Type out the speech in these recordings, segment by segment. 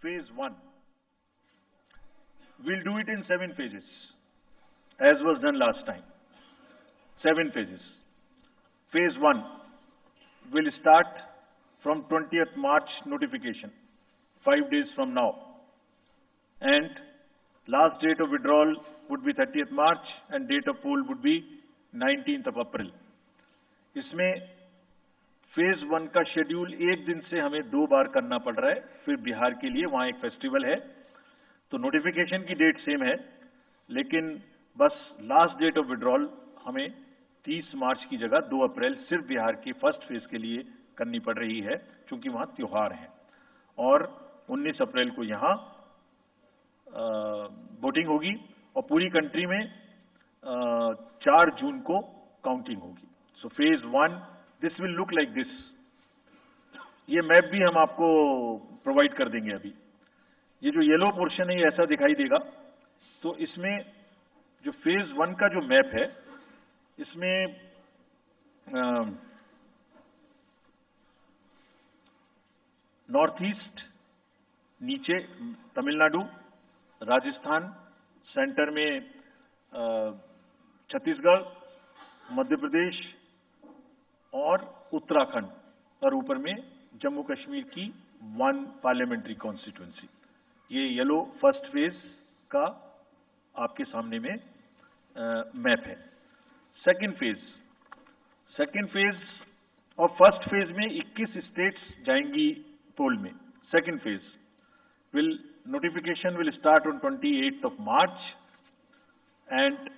phase 1. We'll do it in 7 phases, as was done last time. 7 phases. Phase 1 will start from 20th March notification, 5 days from now. And last date of withdrawal would be 30th March and date of poll would be 19th of April. इसमें phase 1 का schedule एक दिन से हमें 2 बार करना पड़ रहा है, फिर बिहार के लिए वहां एक फेस्टिवल है, तो नोटिफिकेशन की डेट सेम है, लेकिन बस लास्ट डेट ऑफ विड्रॉल हमें 30 मार्च की जगह 2 अप्रैल सिर्फ बिहार के फर्स्ट फेज के लिए करनी पड़ रही है, क्योंकि वहां त्योहार है। और 19 अप्रैल को यहां वोटिंग होगी और पूरी कंट्री में 4 जून को काउंटिंग होगी। So phase 1 this will look like this. ये मैप भी हम आपको प्रोवाइड कर देंगे। अभी ये जो येलो पोर्शन है ये ऐसा दिखाई देगा। तो इसमें जो फेज 1 का जो मैप है, इसमें नॉर्थ ईस्ट, नीचे तमिलनाडु, राजस्थान, सेंटर में छत्तीसगढ़, मध्य प्रदेश और उत्तराखंड, और ऊपर में जम्मू कश्मीर की 1 पार्लियामेंट्री कॉन्स्टिट्यूंसी। ये येलो फर्स्ट फेज का आपके सामने में मैप है। सेकंड फेज और फर्स्ट फेज में 21 स्टेट्स जाएंगी पोल में। Second phase notification will start on 28th of March and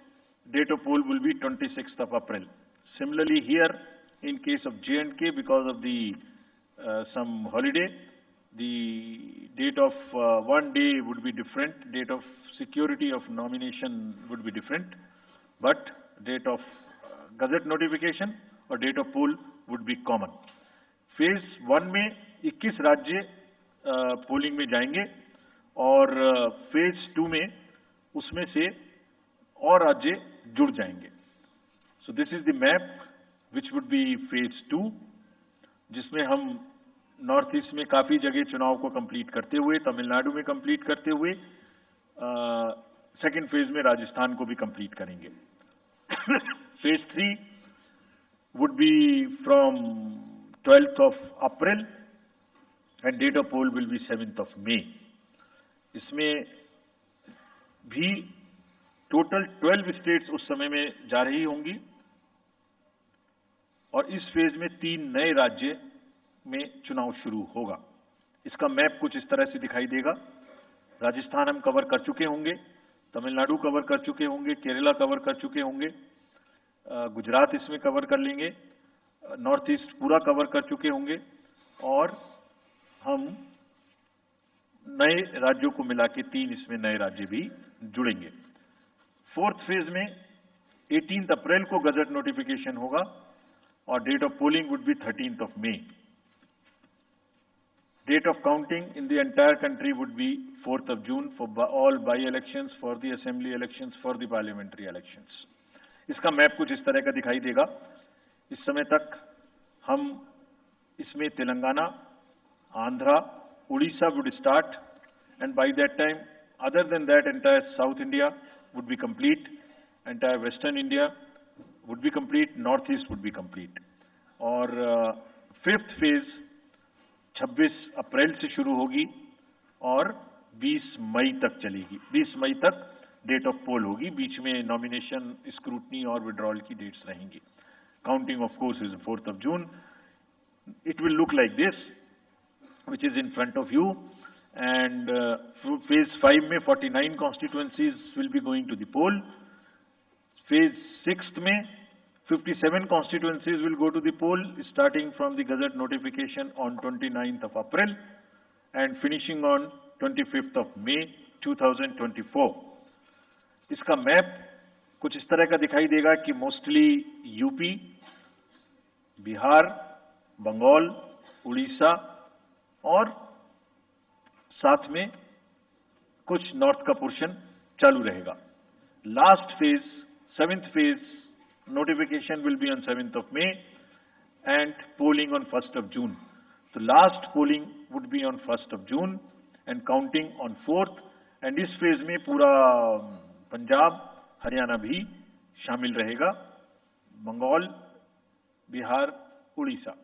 date of poll will be 26th of April. Similarly here in case of J&K, because of the some holiday, the date of one day would be different, date of security of nomination would be different, but date of gazette notification और date of poll would be common. Phase 1 में 21 राज्य polling में जाएंगे और phase 2 में उसमें से और राज्य जुड़ जाएंगे। So this is the map which would be phase 2, जिसमें हम नॉर्थ ईस्ट में काफी जगह चुनाव को कंप्लीट करते हुए, तमिलनाडु में कंप्लीट करते हुए, सेकंड फेज में राजस्थान को भी कंप्लीट करेंगे। Phase 3 would be from 12th of April and date of poll will be 7th of May. इसमें भी टोटल 12 स्टेट्स उस समय में जा रही होंगी और इस फेज में 3 नए राज्य में चुनाव शुरू होगा। इसका मैप कुछ इस तरह से दिखाई देगा। राजस्थान हम कवर कर चुके होंगे, तमिलनाडु कवर कर चुके होंगे, केरला कवर कर चुके होंगे, गुजरात इसमें कवर कर लेंगे, नॉर्थ ईस्ट पूरा कवर कर चुके होंगे और हम नए राज्यों को मिला के 3 इसमें नए राज्य भी जुड़ेंगे। फोर्थ फेज में 18 अप्रैल को गजट नोटिफिकेशन होगा और date of polling would be 13th of May. Date of counting in the entire country would be 4th of June for all by-elections, for the assembly elections, for the parliamentary elections. इसका map कुछ इस तरह का दिखाई देगा। इस समय तक हम इसमें Telangana, Andhra, Odisha would start, and by that time, other than that, entire South India would be complete, entire Western India would be complete, Northeast would be complete. और फिफ्थ फेज 26 अप्रैल से शुरू होगी और 20 मई तक चलेगी। 20 मई तक डेट ऑफ पोल होगी, बीच में नॉमिनेशन, स्क्रूटनी और विड्रॉल की डेट्स रहेंगी। Counting of course is 4th of June. It will look like this, which is in front of you, and phase 5 में 49 constituencies will be going to the poll. Phase 6 में 57 constituencies will go to the poll, starting from the gazette notification on 29th of April and finishing on 25th of May 2024. इसका map कुछ इस तरह का दिखाई देगा कि मोस्टली यूपी, बिहार, बंगाल, उड़ीसा और साथ में कुछ नॉर्थ का पोर्शन चालू रहेगा। Last phase 7th phase notification will be on 7th of May and polling on 1st of June. So last polling would be on 1st of June and counting on 4th, and इस phase में पूरा पंजाब, हरियाणा भी शामिल रहेगा, बंगाल, बिहार, उड़ीसा।